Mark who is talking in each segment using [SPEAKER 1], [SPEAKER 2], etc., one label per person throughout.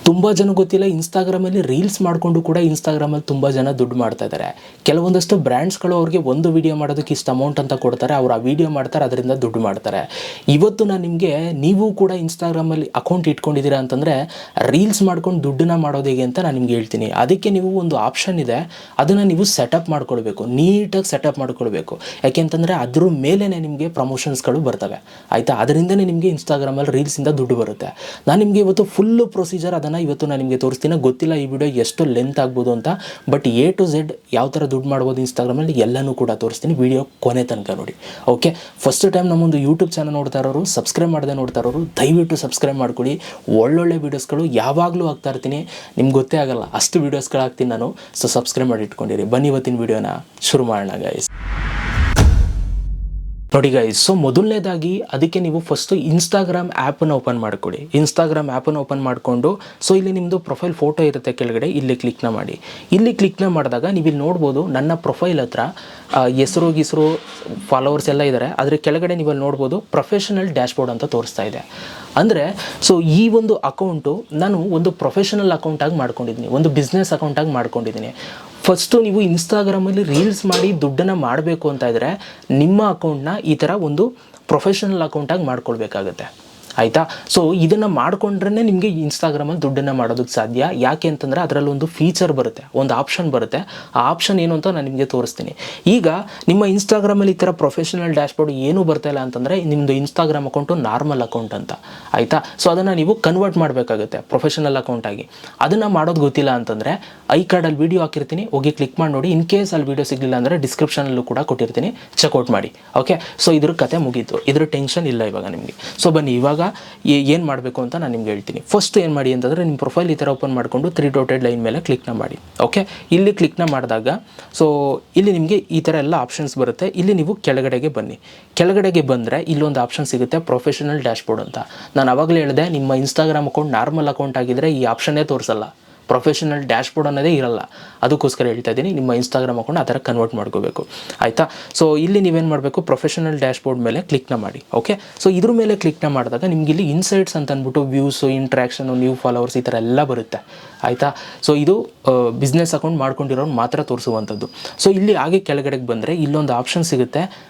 [SPEAKER 1] ತುಂಬ ಜನ ಗೊತ್ತಿಲ್ಲ, ಇನ್ಸ್ಟಾಗ್ರಾಮಲ್ಲಿ ರೀಲ್ಸ್ ಮಾಡಿಕೊಂಡು ಕೂಡ ಇನ್ಸ್ಟಾಗ್ರಾಮಲ್ಲಿ ತುಂಬ ಜನ ದುಡ್ಡು ಮಾಡ್ತಾ ಇದ್ದಾರೆ. ಕೆಲವೊಂದಷ್ಟು ಬ್ರ್ಯಾಂಡ್ಸ್ಗಳು ಅವ್ರಿಗೆ ಒಂದು ವಿಡಿಯೋ ಮಾಡೋದಕ್ಕೆ ಇಷ್ಟು ಅಮೌಂಟ್ ಅಂತ ಕೊಡ್ತಾರೆ, ಅವ್ರು ಆ ವಿಡಿಯೋ ಮಾಡ್ತಾರೆ, ಅದರಿಂದ ದುಡ್ಡು ಮಾಡ್ತಾರೆ. ಇವತ್ತು ನಾನು ನಿಮಗೆ, ನೀವು ಕೂಡ ಇನ್ಸ್ಟಾಗ್ರಾಮಲ್ಲಿ ಅಕೌಂಟ್ ಇಟ್ಕೊಂಡಿದ್ದೀರಾ ಅಂತಂದರೆ ರೀಲ್ಸ್ ಮಾಡ್ಕೊಂಡು ದುಡ್ಡನ್ನ ಮಾಡೋದು ಹೇಗೆ ಅಂತ ನಾನು ನಿಮ್ಗೆ ಹೇಳ್ತೀನಿ. ಅದಕ್ಕೆ ನೀವು ಒಂದು ಆಪ್ಷನ್ ಇದೆ, ಅದನ್ನು ನೀವು ಸೆಟಪ್ ಮಾಡ್ಕೊಳ್ಬೇಕು, ನೀಟಾಗಿ ಸೆಟಪ್ ಮಾಡ್ಕೊಳ್ಬೇಕು. ಯಾಕೆಂತಂದರೆ ಅದ್ರ ಮೇಲೇ ನಿಮಗೆ ಪ್ರಮೋಷನ್ಸ್ಗಳು ಬರ್ತವೆ, ಆಯಿತಾ? ಅದರಿಂದನೇ ನಿಮಗೆ ಇನ್ಸ್ಟಾಗ್ರಾಮಲ್ಲಿ ರೀಲ್ಸಿಂದ ದುಡ್ಡು ಬರುತ್ತೆ. ನಾನು ನಿಮಗೆ ಇವತ್ತು ಫುಲ್ಲು ಪ್ರೊಸೀಜರ್ ಅದನ್ನು ಇವತ್ತು ನಾನು ನಿಮಗೆ ತೋರಿಸ್ತೀನಿ. ಗೊತ್ತಿಲ್ಲ ಈ ವಿಡಿಯೋ ಎಷ್ಟು ಲೆಂತ್ ಆಗ್ಬೋದು ಅಂತ, ಬಟ್ A to Z ಯಾವ ಥರ ದುಡ್ಡು ಮಾಡ್ಬೋದು ಇನ್ಸ್ಟಾಗ್ರಾಮಲ್ಲಿ ಎಲ್ಲನೂ ಕೂಡ ತೋರಿಸ್ತೀನಿ. ವಿಡಿಯೋ ಕೊನೆ ತನಕ ನೋಡಿ, ಓಕೆ? ಫಸ್ಟ್ ಟೈಮ್ ನಮ್ಮೊಂದು ಯೂಟ್ಯೂಬ್ ಚಾನಲ್ ನೋಡ್ತಾ ಇರೋರು, ಸಬ್ಸ್ಕ್ರೈಬ್ ಮಾಡದೆ ನೋಡ್ತಾ ಇರೋರು ದಯವಿಟ್ಟು ಸಬ್ಸ್ಕ್ರೈಬ್ ಮಾಡ್ಕೊಳ್ಳಿ. ಒಳ್ಳೊಳ್ಳೆ ವೀಡಿಯೋಸ್ಗಳು ಯಾವಾಗಲೂ ಆಗ್ತಾ ಇರ್ತೀನಿ, ನಿಮ್ಗೆ ಗೊತ್ತೇ ಆಗಲ್ಲ ಅಷ್ಟು ವೀಡಿಯೋಸ್ಗಳು ಹಾಕ್ತೀನಿ ನಾನು. ಸೊ ಸಬ್ಸ್ಕ್ರೈಬ್ ಮಾಡಿ ಇಟ್ಕೊಂಡಿರಿ. ಬನ್ನಿ ಇವತ್ತಿನ ವೀಡಿಯೋನ ಶುರು ಮಾಡೋಣ ಗೈಸ್. ನೋಡಿ ಗೈಸ್, ಸೊ ಮೊದಲನೇದಾಗಿ ಅದಕ್ಕೆ ನೀವು ಫಸ್ಟು ಇನ್ಸ್ಟಾಗ್ರಾಮ್ ಆ್ಯಪನ್ನು ಓಪನ್ ಮಾಡಿಕೊಡಿ. ಇನ್ಸ್ಟಾಗ್ರಾಮ್ ಆ್ಯಪನ್ನು ಓಪನ್ ಮಾಡಿಕೊಂಡು, ಸೊ ಇಲ್ಲಿ ನಿಮ್ಮದು ಪ್ರೊಫೈಲ್ ಫೋಟೋ ಇರುತ್ತೆ ಕೆಳಗಡೆ, ಇಲ್ಲಿ ಕ್ಲಿಕ್ನ ಮಾಡಿ. ಇಲ್ಲಿ ಕ್ಲಿಕ್ನ ಮಾಡಿದಾಗ ನೀವು ಇಲ್ಲಿ ನೋಡ್ಬೋದು ನನ್ನ ಪ್ರೊಫೈಲ್ ಹತ್ರ ಹೆಸರು ಫಾಲೋವರ್ಸ್ ಎಲ್ಲ ಇದ್ದಾರೆ. ಅದರ ಕೆಳಗಡೆ ನೀವು ಅಲ್ಲಿ ನೋಡ್ಬೋದು ಪ್ರೊಫೆಷನಲ್ ಡ್ಯಾಶ್ಬೋರ್ಡ್ ಅಂತ ತೋರಿಸ್ತಾ ಇದೆ. ಅಂದರೆ ಸೊ ಈ ಒಂದು ಅಕೌಂಟು ನಾನು ಒಂದು ಪ್ರೊಫೆಷನಲ್ ಅಕೌಂಟಾಗಿ ಮಾಡ್ಕೊಂಡಿದ್ದೀನಿ, ಒಂದು ಬಿಸ್ನೆಸ್ ಅಕೌಂಟಾಗಿ ಮಾಡ್ಕೊಂಡಿದ್ದೀನಿ. ಫಸ್ಟು ನೀವು ಇನ್ಸ್ಟಾಗ್ರಾಮಲ್ಲಿ ರೀಲ್ಸ್ ಮಾಡಿ ದುಡ್ಡನ್ನು ಮಾಡಬೇಕು ಅಂತ ಇದ್ದರೆ ನಿಮ್ಮ ಅಕೌಂಟ್ನ ಈ ಥರ ಒಂದು ಪ್ರೊಫೆಷನಲ್ ಅಕೌಂಟಾಗಿ ಮಾಡ್ಕೊಳ್ಬೇಕಾಗತ್ತೆ, ಆಯಿತಾ? ಸೊ ಇದನ್ನು ಮಾಡಿಕೊಂಡ್ರೆ ನಿಮಗೆ ಇನ್ಸ್ಟಾಗ್ರಾಮಲ್ಲಿ ದುಡ್ಡನ್ನು ಮಾಡೋದಕ್ಕೆ ಸಾಧ್ಯ. ಯಾಕೆ ಅಂತಂದರೆ ಅದರಲ್ಲಿ ಒಂದು ಫೀಚರ್ ಬರುತ್ತೆ, ಒಂದು ಆಪ್ಷನ್ ಬರುತ್ತೆ. ಆ ಆಪ್ಷನ್ ಏನು ಅಂತ ನಾನು ನಿಮಗೆ ತೋರಿಸ್ತೀನಿ. ಈಗ ನಿಮ್ಮ ಇನ್ಸ್ಟಾಗ್ರಾಮಲ್ಲಿ ಈ ಥರ ಪ್ರೊಫೆಷನಲ್ ಡ್ಯಾಶ್ಬೋರ್ಡ್ ಏನೂ ಬರ್ತಾಯಿಲ್ಲ ಅಂತಂದರೆ ನಿಮ್ಮದು ಇನ್ಸ್ಟಾಗ್ರಾಮ್ ಅಕೌಂಟು ನಾರ್ಮಲ್ ಅಕೌಂಟ್ ಅಂತ, ಆಯಿತಾ? ಸೊ ಅದನ್ನು ನೀವು ಕನ್ವರ್ಟ್ ಮಾಡಬೇಕಾಗುತ್ತೆ ಪ್ರೊಫೆಷನಲ್ ಅಕೌಂಟಾಗಿ. ಅದನ್ನು ಮಾಡೋದು ಗೊತ್ತಿಲ್ಲ ಅಂತಂದರೆ ಐ ಕಾರ್ಡಲ್ಲಿ ವೀಡಿಯೋ ಹಾಕಿರ್ತೀನಿ, ಹೋಗಿ ಕ್ಲಿಕ್ ಮಾಡಿ ನೋಡಿ. ಇನ್ ಕೇಸ್ ಅಲ್ಲಿ ವೀಡಿಯೋ ಸಿಗಲಿಲ್ಲ ಅಂದರೆ ಡಿಸ್ಕ್ರಿಪ್ಷನಲ್ಲೂ ಕೂಡ ಕೊಟ್ಟಿರ್ತೀನಿ, ಚೆಕ್ಔಟ್ ಮಾಡಿ, ಓಕೆ? ಸೊ ಇದ್ರ ಕತೆ ಮುಗೀತು, ಇದ್ರ ಟೆನ್ಷನ್ ಇಲ್ಲ ಇವಾಗ ನಿಮಗೆ. ಸೊ ಬನ್ನಿ ಇವಾಗ ಏನು ಮಾಡಬೇಕು ಅಂತ ನಾನು ನಿಮ್ಗೆ ಹೇಳ್ತೀನಿ. ಫಸ್ಟ್ ಏನು ಮಾಡಿ ಅಂತಂದರೆ ನಿಮ್ಮ ಪ್ರೊಫೈಲ್ ಈ ಥರ ಓಪನ್ ಮಾಡಿಕೊಂಡು 3 ಡಾಟೆಡ್ ಲೈನ್ ಮೇಲೆ ಕ್ಲಿಕ್ನ ಮಾಡಿ, ಓಕೆ? ಇಲ್ಲಿ ಕ್ಲಿಕ್ನ ಮಾಡಿದಾಗ ಸೊ ಇಲ್ಲಿ ನಿಮಗೆ ಈ ಥರ ಎಲ್ಲ ಆಪ್ಷನ್ಸ್ ಬರುತ್ತೆ. ಇಲ್ಲಿ ನೀವು ಕೆಳಗಡೆಗೆ ಬನ್ನಿ. ಕೆಳಗಡೆಗೆ ಬಂದರೆ ಇಲ್ಲೊಂದು ಆಪ್ಷನ್ ಸಿಗುತ್ತೆ ಪ್ರೊಫೆಷನಲ್ ಡ್ಯಾಶ್ಬೋರ್ಡ್ ಅಂತ. ನಾನು ಆವಾಗಲೇ ಹೇಳಿದೆ, ನಿಮ್ಮ ಇನ್ಸ್ಟಾಗ್ರಾಮ್ ಅಕೌಂಟ್ ನಾರ್ಮಲ್ ಅಕೌಂಟ್ ಆಗಿದ್ದರೆ ಈ ಆಪ್ಷನ್ನೇ ತೋರಿಸಲ್ಲ, ಪ್ರೊಫೆಷನಲ್ ಡ್ಯಾಶ್ಬೋರ್ಡ್ ಅನ್ನೋದೇ ಇರಲ್ಲ. ಅದಕ್ಕೋಸ್ಕರ ಹೇಳ್ತಾ ಇದ್ದೀನಿ, ನಿಮ್ಮ ಇನ್ಸ್ಟಾಗ್ರಾಮ್ ಅಕೌಂಟ್ ಆ ಥರ ಕನ್ವರ್ಟ್ ಮಾಡ್ಕೋಬೇಕು, ಆಯಿತಾ? ಸೊ ಇಲ್ಲಿ ನೀವೇನು ಮಾಡಬೇಕು, ಪ್ರೊಫೆಷನಲ್ ಡ್ಯಾಶ್ಬೋರ್ಡ್ ಮೇಲೆ ಕ್ಲಿಕ್ನ ಮಾಡಿ, ಓಕೆ? ಸೊ ಇದ್ರ ಮೇಲೆ ಕ್ಲಿಕ್ನ ಮಾಡಿದಾಗ ನಿಮ್ಗೆ ಇಲ್ಲಿ ಇನ್ಸೈಟ್ಸ್ ಅಂತ ಅಂದ್ಬಿಟ್ಟು ವ್ಯೂಸು, ಇಂಟ್ರ್ಯಾಕ್ಷನು, ನ್ಯೂ ಫಾಲೋವರ್ಸ್ ಈ ಥರ ಎಲ್ಲ ಬರುತ್ತೆ, ಆಯಿತಾ? ಸೊ ಇದು ಬಿಸ್ನೆಸ್ ಅಕೌಂಟ್ ಮಾಡ್ಕೊಂಡಿರೋರು ಮಾತ್ರ ತೋರಿಸುವಂಥದ್ದು. ಸೊ ಇಲ್ಲಿ ಹಾಗೆ ಕೆಳಗಡೆಗೆ ಬಂದರೆ ಇಲ್ಲೊಂದು ಆಪ್ಷನ್ ಸಿಗುತ್ತೆ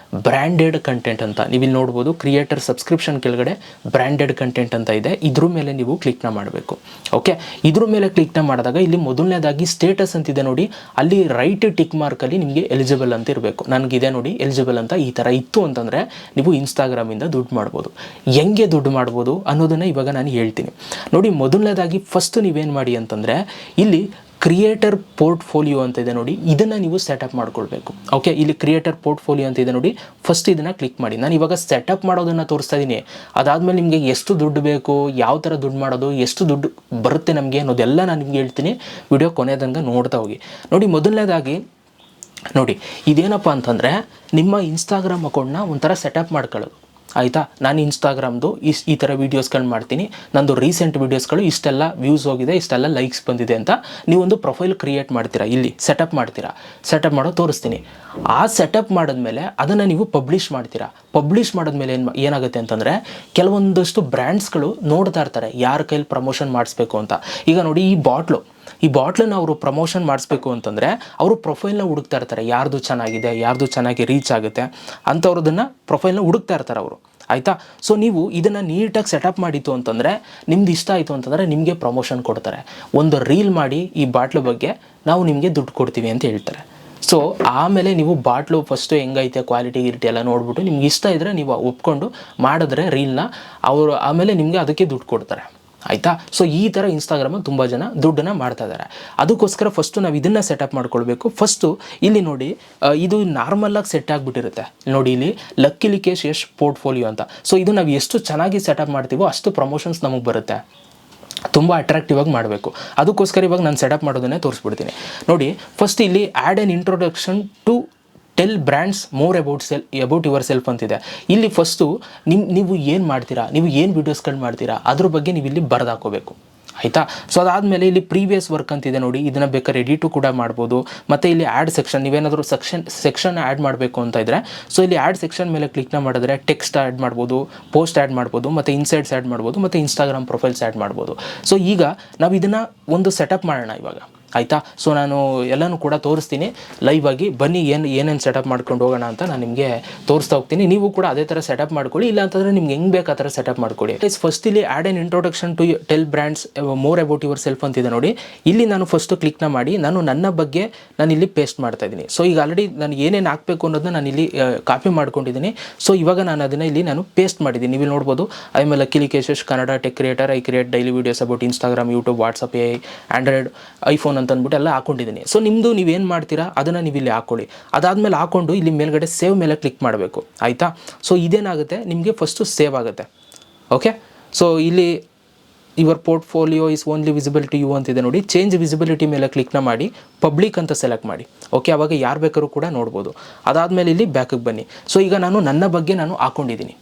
[SPEAKER 1] ಬ್ರ್ಯಾಂಡೆಡ್ ಕಂಟೆಂಟ್ ಅಂತ. ನೀವು ಇಲ್ಲಿ ನೋಡ್ಬೋದು ಕ್ರಿಯೇಟರ್ ಸಬ್ಸ್ಕ್ರಿಪ್ಷನ್ ಕೆಳಗಡೆ ಬ್ರ್ಯಾಂಡೆಡ್ ಕಂಟೆಂಟ್ ಅಂತ ಇದೆ. ಇದ್ರ ಮೇಲೆ ನೀವು ಕ್ಲಿಕ್ನ ಮಾಡಬೇಕು, ಓಕೆ? ಇದ್ರ ಮೇಲೆ ಕ್ಲಿಕ್ನ ಮಾಡಿದಾಗ ಇಲ್ಲಿ ಮೊದಲನೇದಾಗಿ ಸ್ಟೇಟಸ್ ಅಂತಿದೆ ನೋಡಿ, ಅಲ್ಲಿ ರೈಟ್ ಟಿಕ್ ಮಾರ್ಕಲ್ಲಿ ನಿಮಗೆ ಎಲಿಜಿಬಲ್ ಅಂತ ಇರಬೇಕು. ನನಗಿದೆ ನೋಡಿ ಎಲಿಜಿಬಲ್ ಅಂತ. ಈ ಥರ ಇತ್ತು ಅಂತಂದರೆ ನೀವು ಇನ್ಸ್ಟಾಗ್ರಾಮಿಂದ ದುಡ್ಡು ಮಾಡ್ಬೋದು. ಹೆಂಗೆ ದುಡ್ಡು ಮಾಡ್ಬೋದು ಅನ್ನೋದನ್ನು ಇವಾಗ ನಾನು ಹೇಳ್ತೀನಿ ನೋಡಿ. ಮೊದಲನೇದಾಗಿ ಫಸ್ಟ್ ನೀವೇನು ಮಾಡಿ ಅಂತಂದರೆ ಇಲ್ಲಿ ಕ್ರಿಯೇಟರ್ ಪೋರ್ಟ್ಫೋಲಿಯೋ ಅಂತ ಇದೆ ನೋಡಿ, ಇದನ್ನು ನೀವು ಸೆಟಪ್ ಮಾಡ್ಕೊಳ್ಬೇಕು, ಓಕೆ? ಇಲ್ಲಿ ಕ್ರಿಯೇಟರ್ ಪೋರ್ಟ್ಫೋಲಿಯೋ ಅಂತ ಇದೆ ನೋಡಿ, ಫಸ್ಟ್ ಇದನ್ನು ಕ್ಲಿಕ್ ಮಾಡಿ. ನಾನು ಇವಾಗ ಸೆಟಪ್ ಮಾಡೋದನ್ನು ತೋರಿಸ್ತಾ ಇದ್ದೀನಿ. ಅದಾದಮೇಲೆ ನಿಮಗೆ ಎಷ್ಟು ದುಡ್ಡು ಬೇಕು, ಯಾವ ಥರ ದುಡ್ಡು ಮಾಡೋದು, ಎಷ್ಟು ದುಡ್ಡು ಬರುತ್ತೆ ನಮಗೆ ಅನ್ನೋದೆಲ್ಲ ನಾನು ನಿಮಗೆ ಹೇಳ್ತೀನಿ. ವಿಡಿಯೋ ಕೊನೆಯದಂಗೆ ನೋಡ್ತಾ ಹೋಗಿ ನೋಡಿ. ಮೊದಲನೇದಾಗಿ ನೋಡಿ, ಇದೇನಪ್ಪ ಅಂತಂದರೆ ನಿಮ್ಮ ಇನ್ಸ್ಟಾಗ್ರಾಮ್ ಅಕೌಂಟ್ನ ಒಂಥರ ಸೆಟಪ್ ಮಾಡ್ಕೊಳ್ಳೋದು, ಆಯಿತಾ? ನಾನು ಇನ್ಸ್ಟಾಗ್ರಾಮ್ದು ಈ ಥರ ವೀಡಿಯೋಸ್ಗಳು ಮಾಡ್ತೀನಿ, ನಂದು ರೀಸೆಂಟ್ ವೀಡಿಯೋಸ್ಗಳು ಇಷ್ಟೆಲ್ಲ ವ್ಯೂಸ್ ಹೋಗಿದೆ, ಇಷ್ಟೆಲ್ಲ ಲೈಕ್ಸ್ ಬಂದಿದೆ ಅಂತ ನೀವೊಂದು ಪ್ರೊಫೈಲ್ ಕ್ರಿಯೇಟ್ ಮಾಡ್ತೀರಾ, ಇಲ್ಲಿ ಸೆಟಪ್ ಮಾಡ್ತೀರಾ. ಸೆಟಪ್ ಮಾಡೋದು ತೋರಿಸ್ತೀನಿ. ಆ ಸೆಟಪ್ ಮಾಡಿದ್ಮೇಲೆ ಅದನ್ನು ನೀವು ಪಬ್ಲಿಷ್ ಮಾಡ್ತೀರಾ. ಪಬ್ಲಿಷ್ ಮಾಡಿದ್ಮೇಲೆ ಏನಾಗುತ್ತೆ ಅಂತಂದರೆ ಕೆಲವೊಂದಷ್ಟು ಬ್ರ್ಯಾಂಡ್ಸ್ಗಳು ನೋಡ್ತಾ ಇರ್ತಾರೆ ಯಾರ ಕೈಲಿ ಪ್ರಮೋಷನ್ ಮಾಡಿಸ್ಬೇಕು ಅಂತ. ಈಗ ನೋಡಿ, ಈ ಬಾಟ್ಲನ್ನು ಅವರು ಪ್ರಮೋಷನ್ ಮಾಡಿಸ್ಬೇಕು ಅಂತಂದರೆ ಅವರು ಪ್ರೊಫೈಲ್ನ ಹುಡುಕ್ತಾ ಇರ್ತಾರೆ, ಯಾರ್ದು ಚೆನ್ನಾಗಿದೆ, ಯಾರ್ದು ಚೆನ್ನಾಗಿ ರೀಚ್ ಆಗುತ್ತೆ ಅಂಥವ್ರದನ್ನು ಪ್ರೊಫೈಲ್ನ ಹುಡುಕ್ತಾ ಇರ್ತಾರೆ ಅವರು, ಆಯಿತಾ? ಸೊ ನೀವು ಇದನ್ನು ನೀಟಾಗಿ ಸೆಟಪ್ ಮಾಡಿತ್ತು ಅಂತಂದರೆ, ನಿಮ್ದು ಇಷ್ಟ ಆಯಿತು ಅಂತಂದರೆ ನಿಮಗೆ ಪ್ರಮೋಷನ್ ಕೊಡ್ತಾರೆ. ಒಂದು ರೀಲ್ ಮಾಡಿ ಈ ಬಾಟ್ಲು ಬಗ್ಗೆ ನಾವು ನಿಮಗೆ ದುಡ್ಡು ಕೊಡ್ತೀವಿ ಅಂತ ಹೇಳ್ತಾರೆ. ಸೊ ಆಮೇಲೆ ನೀವು ಬಾಟ್ಲು ಫಸ್ಟು ಹೆಂಗೈತೆ ಕ್ವಾಲಿಟಿ ಎಲ್ಲ ನೋಡಿಬಿಟ್ಟು ನಿಮ್ಗೆ ಇಷ್ಟ ಇದ್ದರೆ ನೀವು ಒಪ್ಕೊಂಡು ಮಾಡಿದ್ರೆ ರೀಲ್ನ, ಅವರು ಆಮೇಲೆ ನಿಮಗೆ ಅದಕ್ಕೆ ದುಡ್ಡು ಕೊಡ್ತಾರೆ, ಆಯಿತಾ? ಸೊ ಈ ಥರ ಇನ್ಸ್ಟಾಗ್ರಾಮಲ್ಲಿ ತುಂಬ ಜನ ದುಡ್ಡನ್ನು ಮಾಡ್ತಾ ಇದ್ದಾರೆ. ಅದಕ್ಕೋಸ್ಕರ ಫಸ್ಟು ನಾವು ಇದನ್ನು ಸೆಟಪ್ ಮಾಡ್ಕೊಳ್ಬೇಕು. ಫಸ್ಟು ಇಲ್ಲಿ ನೋಡಿ, ಇದು ನಾರ್ಮಲಾಗಿ ಸೆಟ್ ಆಗಿಬಿಟ್ಟಿರುತ್ತೆ ನೋಡಿ, ಇಲ್ಲಿ ಲಕ್ಕಿಲಿ ಕೇಶ್ ಯಶ್ ಪೋರ್ಟ್ಫೋಲಿಯೋ ಅಂತ. ಸೊ ಇದು ನಾವು ಎಷ್ಟು ಚೆನ್ನಾಗಿ ಸೆಟಪ್ ಮಾಡ್ತೀವೋ ಅಷ್ಟು ಪ್ರಮೋಷನ್ಸ್ ನಮಗೆ ಬರುತ್ತೆ. ತುಂಬ ಅಟ್ರಾಕ್ಟಿವ್ ಆಗಿ ಮಾಡಬೇಕು. ಅದಕ್ಕೋಸ್ಕರ ಇವಾಗ ನಾನು ಸೆಟಪ್ ಮಾಡೋದನ್ನೇ ತೋರಿಸ್ಬಿಡ್ತೀನಿ ನೋಡಿ. ಫಸ್ಟ್ ಇಲ್ಲಿ add an introduction to tell brands more about yourself ಅಂತಿದೆ. ಇಲ್ಲಿ ಫಸ್ಟು ನೀವು ಏನು ಮಾಡ್ತೀರಾ, ನೀವು ಏನು ವೀಡಿಯೋಸ್ಗಳು ಮಾಡ್ತೀರಾ ಅದ್ರ ಬಗ್ಗೆ ನೀವು ಇಲ್ಲಿ ಬರೆದು ಹಾಕೋಬೇಕು, ಆಯಿತಾ. ಸೊ ಅದಾದಮೇಲೆ ಇಲ್ಲಿ ಪ್ರೀವಿಯಸ್ ವರ್ಕ್ ಅಂತಿದೆ ನೋಡಿ, ಇದನ್ನು ಬೇಕಾದ್ರೆ ಎಡಿಟು ಕೂಡ ಮಾಡ್ಬೋದು. ಮತ್ತು ಇಲ್ಲಿ ಆ್ಯಡ್ ಸೆಕ್ಷನ್, ನೀವೇನಾದರೂ ಸೆಕ್ಷನ್ ಆ್ಯಡ್ ಮಾಡಬೇಕು ಅಂತ ಇದ್ದರೆ ಸೊ ಇಲ್ಲಿ ಆ್ಯಡ್ ಸೆಕ್ಷನ್ ಮೇಲೆ ಕ್ಲಿಕ್ನ ಮಾಡಿದ್ರೆ ಟೆಕ್ಸ್ಟ್ ಆ್ಯಡ್ ಮಾಡ್ಬೋದು, ಪೋಸ್ಟ್ ಆ್ಯಡ್ ಮಾಡ್ಬೋದು, ಮತ್ತು ಇನ್ಸೈಟ್ಸ್ ಆ್ಯಡ್ ಮಾಡ್ಬೋದು, ಮತ್ತು ಇನ್ಸ್ಟಾಗ್ರಾಮ್ ಪ್ರೊಫೈಲ್ಸ್ ಆ್ಯಡ್ ಮಾಡ್ಬೋದು. ಸೊ ಈಗ ನಾವು ಇದನ್ನು ಒಂದು ಸೆಟಪ್ ಮಾಡೋಣ ಇವಾಗ, ಆಯಿತಾ. ಸೊ ನಾನು ಎಲ್ಲನೂ ಕೂಡ ತೋರಿಸ್ತೀನಿ ಲೈವ್ ಆಗಿ, ಬನ್ನಿ ಏನೇನು ಸೆಟಪ್ ಮಾಡ್ಕೊಂಡು ಹೋಗೋಣ ಅಂತ ನಾನು ನಿಮಗೆ ತೋರಿಸ್ತಾ ಹೋಗ್ತೀನಿ. ನೀವು ಕೂಡ ಅದೇ ಥರ ಸೆಟಪ್ ಮಾಡ್ಕೊಳ್ಳಿ, ಇಲ್ಲ ಅಂತಂದರೆ ನಿಮ್ಗೆ ಹೆಂಗೆ ಬೇಕು ಆ ಥರ ಸೆಟಪ್ ಮಾಡ್ಕೊಳ್ಳಿ. ಫಸ್ಟ್ ಇಲ್ಲಿ add an introduction to tell brands more about yourself ಅಂತಿದೆ ನೋಡಿ. ಇಲ್ಲಿ ನಾನು ಫಸ್ಟು ಕ್ಲಿಕ್ನ ಮಾಡಿ ನನ್ನ ಬಗ್ಗೆ ನಾನು ಇಲ್ಲಿ ಪೇಸ್ಟ್ ಮಾಡ್ತಾ ಇದ್ದೀನಿ. ಸೊ ಈಗ ಆಲ್ರೆಡಿ ನಾನು ಏನೇನು ಹಾಕಬೇಕು ಅನ್ನೋದನ್ನ ನಾನು ಇಲ್ಲಿ ಕಾಪಿ ಮಾಡ್ಕೊಂಡಿದ್ದೀನಿ. ಸೊ ಇವಾಗ ನಾನು ಅದನ್ನು ಇಲ್ಲಿ ನಾನು ಪೇಸ್ಟ್ ಮಾಡಿದ್ದೀನಿ. ನೀವು ನೋಡ್ಬೋದು, ಐ ಎಮ್ ಲಕ್ಕಿ ಕೇಶಸ್ Kannada tech creator, I create daily videos about Instagram, YouTube, WhatsApp, Android, iPhone ಅಂತ ಅಂದ್ಬಿಟ್ಟು ಎಲ್ಲ ಹಾಕೊಂಡಿದ್ದೀನಿ. ಸೊ ನಿಮ್ಮದು ನೀವೇನು ಮಾಡ್ತೀರಾ ಅದನ್ನು ನೀವು ಇಲ್ಲಿ ಹಾಕ್ಕೊಳ್ಳಿ. ಅದಾದಮೇಲೆ ಹಾಕ್ಕೊಂಡು ಇಲ್ಲಿ ಮೇಲ್ಗಡೆ ಸೇವ್ ಮೇಲೆ ಕ್ಲಿಕ್ ಮಾಡಬೇಕು, ಆಯಿತಾ. ಸೊ ಇದೇನಾಗುತ್ತೆ, ನಿಮಗೆ ಫಸ್ಟು ಸೇವ್ ಆಗುತ್ತೆ. ಓಕೆ, ಸೊ ಇಲ್ಲಿ your portfolio is only visible to you ಅಂತಿದೆ ನೋಡಿ. ಚೇಂಜ್ ವಿಸಿಬಿಲಿಟಿ ಮೇಲೆ ಕ್ಲಿಕ್ನ ಮಾಡಿ ಪಬ್ಲಿಕ್ ಅಂತ ಸೆಲೆಕ್ಟ್ ಮಾಡಿ. ಓಕೆ, ಆವಾಗ ಯಾರು ಬೇಕಾದ್ರೂ ಕೂಡ ನೋಡ್ಬೋದು. ಅದಾದಮೇಲೆ ಇಲ್ಲಿ ಬ್ಯಾಕಿಗೆ ಬನ್ನಿ. ಸೊ ಈಗ ನನ್ನ ಬಗ್ಗೆ ನಾನು ಹಾಕ್ಕೊಂಡಿದ್ದೀನಿ,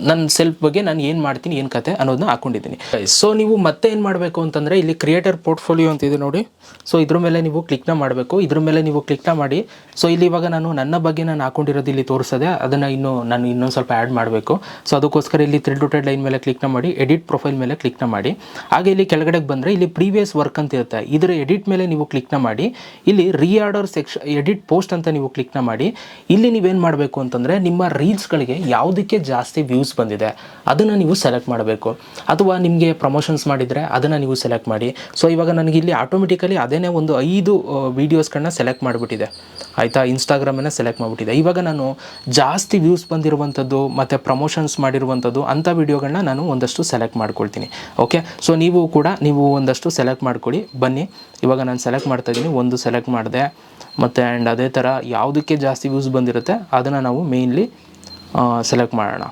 [SPEAKER 1] ನನ್ನ ಸೆಲ್ಫ್ ಬಗ್ಗೆ ನಾನು ಏನು ಮಾಡ್ತೀನಿ, ಏನು ಕತೆ ಅನ್ನೋದನ್ನ ಹಾಕ್ಕೊಂಡಿದ್ದೀನಿ. ಸೊ ನೀವು ಮತ್ತೆ ಏನು ಮಾಡಬೇಕು ಅಂತಂದರೆ ಇಲ್ಲಿ ಕ್ರಿಯೇಟರ್ ಪೋರ್ಟ್ಫೋಲಿಯೋ ಅಂತಿದೆ ನೋಡಿ. ಸೊ ಇದ್ರ ಮೇಲೆ ನೀವು ಕ್ಲಿಕ್ನ ಮಾಡಬೇಕು. ಇದ್ರ ಮೇಲೆ ನೀವು ಕ್ಲಿಕ್ನ ಮಾಡಿ. ಸೊ ಇಲ್ಲಿ ಇವಾಗ ನನ್ನ ಬಗ್ಗೆ ನಾನು ಹಾಕ್ಕೊಂಡಿರೋದು ಇಲ್ಲಿ ತೋರಿಸದೆ, ಅದನ್ನು ಇನ್ನೊಂದು ಸ್ವಲ್ಪ ಆ್ಯಡ್ ಮಾಡಬೇಕು. ಸೊ ಅದಕ್ಕೋಸ್ಕರ ಇಲ್ಲಿ 3 ಡಾಟೆಡ್ ಲೈನ್ ಮೇಲೆ ಕ್ಲಿಕ್ನ ಮಾಡಿ, ಎಡಿಟ್ ಪ್ರೊಫೈಲ್ ಮೇಲೆ ಕ್ಲಿಕ್ನ ಮಾಡಿ. ಹಾಗೆ ಇಲ್ಲಿ ಕೆಳಗಡೆಗೆ ಬಂದರೆ ಇಲ್ಲಿ ಪ್ರೀವಿಯಸ್ ವರ್ಕ್ ಅಂತ ಇರುತ್ತೆ, ಇದರ ಎಡಿಟ್ ಮೇಲೆ ನೀವು ಕ್ಲಿಕ್ನ ಮಾಡಿ. ಇಲ್ಲಿ ರೀಆರ್ಡರ್ ಸೆಕ್ಷನ್ ಎಡಿಟ್ ಪೋಸ್ಟ್ ಅಂತ ನೀವು ಕ್ಲಿಕ್ನ ಮಾಡಿ. ಇಲ್ಲಿ ನೀವೇನು ಮಾಡಬೇಕು ಅಂತಂದರೆ ನಿಮ್ಮ ರೀಲ್ಸ್ಗಳಿಗೆ ಯಾವುದಕ್ಕೆ ಜಾಸ್ತಿ ವ್ಯೂಸ್ ಬಂದಿದೆ ಅದನ್ನು ನೀವು ಸೆಲೆಕ್ಟ್ ಮಾಡಬೇಕು. ಅಥವಾ ನಿಮಗೆ ಪ್ರಮೋಷನ್ಸ್ ಮಾಡಿದರೆ ಅದನ್ನು ನೀವು ಸೆಲೆಕ್ಟ್ ಮಾಡಿ. ಸೊ ಇವಾಗ ನನಗೆ ಇಲ್ಲಿ ಆಟೋಮೆಟಿಕಲಿ ಅದೇನೇ ಒಂದು 5 ವೀಡಿಯೋಸ್ಗಳನ್ನ ಸೆಲೆಕ್ಟ್ ಮಾಡಿಬಿಟ್ಟಿದೆ, ಆಯಿತಾ. ಇನ್ಸ್ಟಾಗ್ರಾಮನ್ನು ಸೆಲೆಕ್ಟ್ ಮಾಡಿಬಿಟ್ಟಿದೆ. ಇವಾಗ ನಾನು ಜಾಸ್ತಿ ವ್ಯೂಸ್ ಬಂದಿರುವಂಥದ್ದು ಮತ್ತು ಪ್ರಮೋಷನ್ಸ್ ಮಾಡಿರುವಂಥದ್ದು ಅಂಥ ವೀಡಿಯೋಗಳನ್ನ ನಾನು ಒಂದಷ್ಟು ಸೆಲೆಕ್ಟ್ ಮಾಡ್ಕೊಳ್ತೀನಿ. ಓಕೆ, ಸೊ ನೀವು ಒಂದಷ್ಟು ಸೆಲೆಕ್ಟ್ ಮಾಡ್ಕೊಳ್ಳಿ. ಬನ್ನಿ, ಇವಾಗ ನಾನು ಸೆಲೆಕ್ಟ್ ಮಾಡ್ತಾಯಿದ್ದೀನಿ, ಒಂದು ಸೆಲೆಕ್ಟ್ ಮಾಡಿದೆ. ಮತ್ತು ಆ್ಯಂಡ್ ಅದೇ ಥರ ಯಾವುದಕ್ಕೆ ಜಾಸ್ತಿ ವ್ಯೂಸ್ ಬಂದಿರುತ್ತೆ ಅದನ್ನು ನಾವು ಮೇಯ್ನ್ಲಿ ಸೆಲೆಕ್ಟ್ ಮಾಡೋಣ.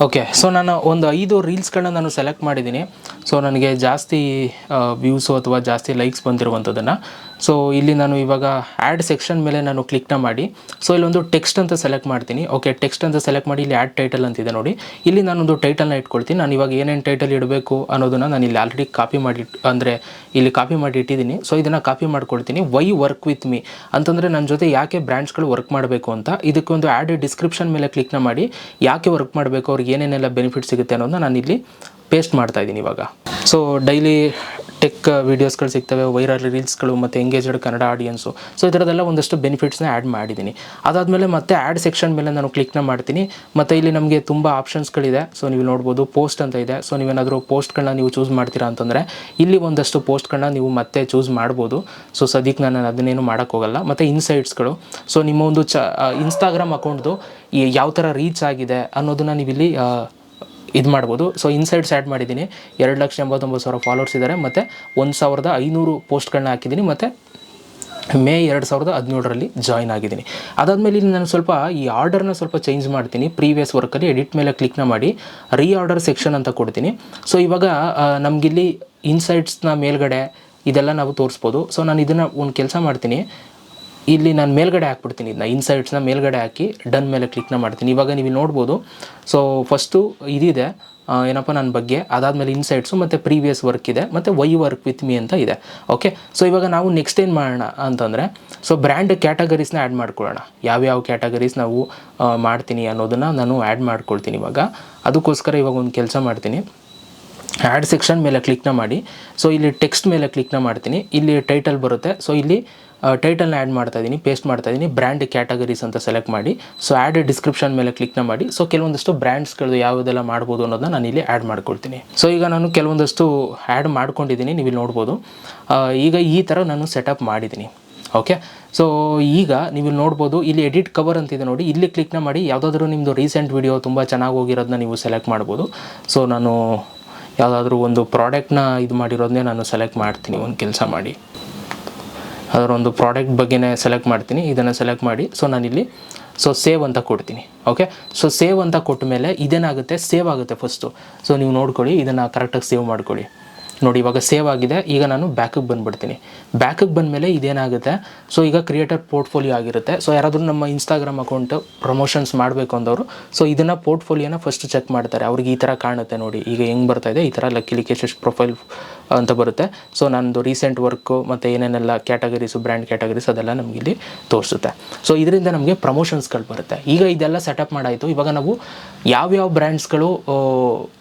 [SPEAKER 1] ಓಕೆ, ಸೊ ನಾನು ಒಂದು 5 ರೀಲ್ಸ್ಗಳನ್ನ ನಾನು ಸೆಲೆಕ್ಟ್ ಮಾಡಿದ್ದೀನಿ. ಸೊ ನನಗೆ ಜಾಸ್ತಿ ವ್ಯೂಸು ಅಥವಾ ಜಾಸ್ತಿ ಲೈಕ್ಸ್ ಬಂದಿರುವಂಥದ್ದನ್ನು. ಸೊ ಇಲ್ಲಿ ನಾನು ಇವಾಗ ಆ್ಯಡ್ ಸೆಕ್ಷನ್ ಮೇಲೆ ನಾನು ಕ್ಲಿಕ್ನ ಮಾಡಿ. ಸೊ ಇಲ್ಲೊಂದು ಟೆಕ್ಸ್ಟ್ ಅಂತ ಸೆಲೆಕ್ಟ್ ಮಾಡ್ತೀನಿ. ಓಕೆ, ಟೆಕ್ಸ್ಟ್ ಅಂತ ಸೆಲೆಕ್ಟ್ ಮಾಡಿ ಇಲ್ಲಿ ಆ್ಯಡ್ ಟೈಟಲ್ ಅಂತಿದೆ ನೋಡಿ. ಇಲ್ಲಿ ನಾನೊಂದು ಟೈಟಲ್ನ ಇಟ್ಕೊಳ್ತೀನಿ. ನಾನು ಇವಾಗ ಏನೇನು ಟೈಟಲ್ ಇಡಬೇಕು ಅನ್ನೋದನ್ನು ನಾನು ಇಲ್ಲಿ ಆಲ್ರೆಡಿ ಕಾಪಿ ಮಾಡಿ ಇಟ್ಟಿದ್ದೀನಿ. ಸೊ ಇದನ್ನು ಕಾಪಿ ಮಾಡ್ಕೊಳ್ತೀನಿ. ವೈ ವರ್ಕ್ ವಿತ್ ಮೀ ಅಂತಂದರೆ ನನ್ನ ಜೊತೆ ಯಾಕೆ ಬ್ರ್ಯಾಂಡ್ಸ್ಗಳು ವರ್ಕ್ ಮಾಡಬೇಕು ಅಂತ. ಇದಕ್ಕೊಂದು ಆ್ಯಡ್ ಡಿಸ್ಕ್ರಿಪ್ಷನ್ ಮೇಲೆ ಕ್ಲಿಕ್ನ ಮಾಡಿ ಯಾಕೆ ವರ್ಕ್ ಮಾಡಬೇಕು, ಅವ್ರಿಗೆ ಏನೇನೆಲ್ಲ ಬೆನಿಫಿಟ್ ಸಿಗುತ್ತೆ ಅನ್ನೋದನ್ನ ನಾನು ಇಲ್ಲಿ ಪೇಸ್ಟ್ ಮಾಡ್ತಾ ಇದ್ದೀನಿ ಇವಾಗ. ಸೊ ಡೈಲಿ ಟೆಕ್ ವೀಡಿಯೋಸ್ಗಳು ಸಿಗ್ತವೆ, ವೈರಲ್ ರೀಲ್ಸ್ಗಳು ಮತ್ತು ಎಂಗೇಜ್ಡ್ ಕನ್ನಡ ಆಡಿಯನ್ಸು. ಸೊ ಈ ಥರದ್ದೆಲ್ಲ ಒಂದಷ್ಟು ಬೆನಿಫಿಟ್ಸ್ನ ಆ್ಯಡ್ ಮಾಡಿದ್ದೀನಿ. ಅದಾದಮೇಲೆ ಮತ್ತೆ ಆ್ಯಡ್ ಸೆಕ್ಷನ್ ಮೇಲೆ ನಾನು ಕ್ಲಿಕ್ನ ಮಾಡ್ತೀನಿ. ಮತ್ತು ಇಲ್ಲಿ ನಮಗೆ ತುಂಬ ಆಪ್ಷನ್ಸ್ಗಳಿದೆ. ಸೊ ನೀವು ನೋಡ್ಬೋದು, ಪೋಸ್ಟ್ ಅಂತ ಇದೆ. ಸೊ ನೀವೇನಾದರೂ ಪೋಸ್ಟ್ಗಳನ್ನ ನೀವು ಚೂಸ್ ಮಾಡ್ತೀರಾ ಅಂತಂದರೆ ಇಲ್ಲಿ ಒಂದಷ್ಟು ಪೋಸ್ಟ್ಗಳನ್ನ ನೀವು ಮತ್ತೆ ಚೂಸ್ ಮಾಡ್ಬೋದು. ಸೊ ಸದ್ಯಕ್ಕೆ ನಾನು ಅದನ್ನೇನು ಮಾಡೋಕ್ಕೋಗಲ್ಲ. ಮತ್ತು ಇನ್ಸೈಟ್ಸ್ಗಳು, ಸೊ ನಿಮ್ಮ ಒಂದು ಇನ್ಸ್ಟಾಗ್ರಾಮ್ ಅಕೌಂಟ್ದು ಯಾವ ಥರ ರೀಚ್ ಆಗಿದೆ ಅನ್ನೋದನ್ನು ನೀವು ಇಲ್ಲಿ ಇದು ಮಾಡ್ಬೋದು. ಸೊ ಇನ್ಸೈಟ್ಸ್ ಆ್ಯಡ್ ಮಾಡಿದ್ದೀನಿ. 2,89,000 ಫಾಲೋವರ್ಸ್ ಇದ್ದಾರೆ. ಮತ್ತು 1,500 ಪೋಸ್ಟ್ಗಳನ್ನ ಹಾಕಿದ್ದೀನಿ. ಮತ್ತು ಮೇ 2017 ಜಾಯ್ನ್ ಆಗಿದ್ದೀನಿ. ಅದಾದಮೇಲೆ ಇಲ್ಲಿ ನಾನು ಸ್ವಲ್ಪ ಈ ಆರ್ಡರ್ನ ಸ್ವಲ್ಪ ಚೇಂಜ್ ಮಾಡ್ತೀನಿ. ಪ್ರೀವಿಯಸ್ ವರ್ಕಲ್ಲಿ ಎಡಿಟ್ ಮೇಲೆ ಕ್ಲಿಕ್ನ ಮಾಡಿ ರೀಆರ್ಡರ್ ಸೆಕ್ಷನ್ ಅಂತ ಕೊಡ್ತೀನಿ. ಸೊ ಇವಾಗ ನಮಗಿಲ್ಲಿ ಇನ್ಸೈಟ್ಸ್ನ ಮೇಲ್ಗಡೆ ಇದೆಲ್ಲ ನಾವು ತೋರಿಸ್ಬೋದು. ಸೊ ನಾನು ಇದನ್ನು ಒಂದು ಕೆಲಸ ಮಾಡ್ತೀನಿ, ಇಲ್ಲಿ ನಾನು ಮೇಲ್ಗಡೆ ಹಾಕ್ಬಿಡ್ತೀನಿ. ಇದನ್ನ ಇನ್ಸೈಟ್ಸ್ನ ಮೇಲ್ಗಡೆ ಹಾಕಿ ಡನ್ ಮೇಲೆ ಕ್ಲಿಕ್ನ ಮಾಡ್ತೀನಿ. ಇವಾಗ ನೀವು ನೋಡ್ಬೋದು. ಸೊ ಫಸ್ಟು ಇದಿದೆ ಏನಪ್ಪ ನನ್ನ ಬಗ್ಗೆ, ಅದಾದಮೇಲೆ ಇನ್ಸೈಟ್ಸು ಮತ್ತು ಪ್ರೀವಿಯಸ್ ವರ್ಕ್ ಇದೆ, ಮತ್ತು ವೈ ವರ್ಕ್ ವಿತ್ ಮೀ ಅಂತ ಇದೆ. ಓಕೆ, ಸೊ ಇವಾಗ ನಾವು ನೆಕ್ಸ್ಟ್ ಏನು ಮಾಡೋಣ ಅಂತಂದರೆ, ಸೊ ಬ್ರ್ಯಾಂಡ್ ಕ್ಯಾಟಗರೀಸ್ನ ಆ್ಯಡ್ ಮಾಡ್ಕೊಳ್ಳೋಣ. ಯಾವ್ಯಾವ ಕ್ಯಾಟಗರೀಸ್ ನಾವು ಮಾಡ್ತೀನಿ ಅನ್ನೋದನ್ನು ನಾನು ಆ್ಯಡ್ ಮಾಡ್ಕೊಳ್ತೀನಿ ಇವಾಗ. ಅದಕ್ಕೋಸ್ಕರ ಇವಾಗ ಒಂದು ಕೆಲಸ ಮಾಡ್ತೀನಿ, ಆ್ಯಡ್ ಸೆಕ್ಷನ್ ಮೇಲೆ ಕ್ಲಿಕ್ನ ಮಾಡಿ. ಸೊ ಇಲ್ಲಿ ಟೆಕ್ಸ್ಟ್ ಮೇಲೆ ಕ್ಲಿಕ್ನ ಮಾಡ್ತೀನಿ. ಇಲ್ಲಿ ಟೈಟಲ್ ಬರುತ್ತೆ. ಸೊ ಇಲ್ಲಿ ಟೈಟಲ್ನ ಆ್ಯಡ್ ಮಾಡ್ತಾಯಿದ್ದೀನಿ, ಪೇಸ್ಟ್ ಮಾಡ್ತಾಯಿದ್ದೀನಿ. ಬ್ರ್ಯಾಂಡ್ ಕ್ಯಾಟಗರೀಸ್ ಅಂತ ಸೆಲೆಕ್ಟ್ ಮಾಡಿ. ಸೊ ಆ್ಯಡ್ ಡಿಸ್ಕ್ರಿಪ್ಷನ್ ಮೇಲೆ ಕ್ಲಿಕ್ನ ಮಾಡಿ. ಸೊ ಕೆಲವೊಂದಷ್ಟು ಬ್ರ್ಯಾಂಡ್ಸ್ಗಳು ಯಾವುದೆಲ್ಲ ಮಾಡ್ಬೋದು ಅನ್ನೋದನ್ನ ನಾನು ಇಲ್ಲಿ ಆ್ಯಡ್ ಮಾಡ್ಕೊಳ್ತೀನಿ. ಸೊ ಈಗ ನಾನು ಕೆಲವೊಂದಷ್ಟು ಆ್ಯಡ್ ಮಾಡ್ಕೊಂಡಿದ್ದೀನಿ, ನೀವು ಇಲ್ಲಿ ನೋಡ್ಬೋದು. ಈಗ ಈ ಥರ ನಾನು ಸೆಟಪ್ ಮಾಡಿದ್ದೀನಿ. ಓಕೆ, ಸೊ ಈಗ ನೀವು ನೋಡ್ಬೋದು, ಇಲ್ಲಿ ಎಡಿಟ್ ಕವರ್ ಅಂತಿದೆ ನೋಡಿ. ಇಲ್ಲಿ ಕ್ಲಿಕ್ನ ಮಾಡಿ ಯಾವುದಾದ್ರೂ ನಿಮ್ಮದು ರೀಸೆಂಟ್ ವಿಡಿಯೋ ತುಂಬ ಚೆನ್ನಾಗಿ ಹೋಗಿರೋದನ್ನ ನೀವು ಸೆಲೆಕ್ಟ್ ಮಾಡ್ಬೋದು. ಸೊ ನಾನು ಯಾವುದಾದ್ರೂ ಒಂದು ಪ್ರಾಡಕ್ಟ್ನ ಇದು ಮಾಡಿರೋದನ್ನೇ ನಾನು ಸೆಲೆಕ್ಟ್ ಮಾಡ್ತೀನಿ. ಒಂದು ಕೆಲಸ ಮಾಡಿ, ಅದರ ಒಂದು ಪ್ರಾಡಕ್ಟ್ ಬಗ್ಗೆನೇ ಸೆಲೆಕ್ಟ್ ಮಾಡ್ತೀನಿ. ಇದನ್ನು ಸೆಲೆಕ್ಟ್ ಮಾಡಿ ಸೊ ನಾನಿಲ್ಲಿ ಸೇವ್ ಅಂತ ಕೊಡ್ತೀನಿ. ಓಕೆ, ಸೊ ಸೇವ್ ಅಂತ ಕೊಟ್ಟ ಮೇಲೆ ಇದೇನಾಗುತ್ತೆ, ಸೇವ್ ಆಗುತ್ತೆ ಫಸ್ಟು. ಸೊ ನೀವು ನೋಡ್ಕೊಳ್ಳಿ, ಇದನ್ನು ಕರೆಕ್ಟಾಗಿ ಸೇವ್ ಮಾಡ್ಕೊಳ್ಳಿ. ನೋಡಿ ಇವಾಗ ಸೇವ್ ಆಗಿದೆ. ಈಗ ನಾನು ಬ್ಯಾಕಿಗೆ ಬಂದುಬಿಡ್ತೀನಿ. ಬ್ಯಾಕಿಗೆ ಬಂದಮೇಲೆ ಇದೇನಾಗುತ್ತೆ, ಸೊ ಈಗ ಕ್ರಿಯೇಟರ್ ಪೋರ್ಟ್ಫೋಲಿಯೋ ಆಗಿರುತ್ತೆ. ಸೊ ಯಾರಾದರೂ ನಮ್ಮ ಇನ್ಸ್ಟಾಗ್ರಾಮ್ ಅಕೌಂಟು ಪ್ರಮೋಷನ್ಸ್ ಮಾಡಬೇಕು ಅಂದವರು ಸೊ ಇದನ್ನು ಪೋರ್ಟ್ಫೋಲಿಯೋನ ಫಸ್ಟ್ ಚೆಕ್ ಮಾಡ್ತಾರೆ. ಅವ್ರಿಗೆ ಈ ಥರ ಕಾಣುತ್ತೆ ನೋಡಿ, ಈಗ ಹೆಂಗೆ ಬರ್ತಾಯಿದೆ ಈ ಥರ ಲಕ್ಕಿ ಲಿಕೇಶಸ್ ಪ್ರೊಫೈಲ್ ಅಂತ ಬರುತ್ತೆ. ಸೊ ನಂದು ರೀಸೆಂಟ್ ವರ್ಕು ಮತ್ತು ಏನೇನೆಲ್ಲ ಕ್ಯಾಟಗರೀಸು, ಬ್ರ್ಯಾಂಡ್ ಕ್ಯಾಟಗರೀಸ್ ಅದೆಲ್ಲ ನಮಗೆ ಇಲ್ಲಿ ತೋರಿಸುತ್ತೆ. ಸೊ ಇದರಿಂದ ನಮಗೆ ಪ್ರಮೋಷನ್ಸ್ಗಳು ಬರುತ್ತೆ. ಈಗ ಇದೆಲ್ಲ ಸೆಟಪ್ ಮಾಡಾಯಿತು. ಇವಾಗ ನಾವು ಯಾವ್ಯಾವ ಬ್ರ್ಯಾಂಡ್ಸ್ಗಳು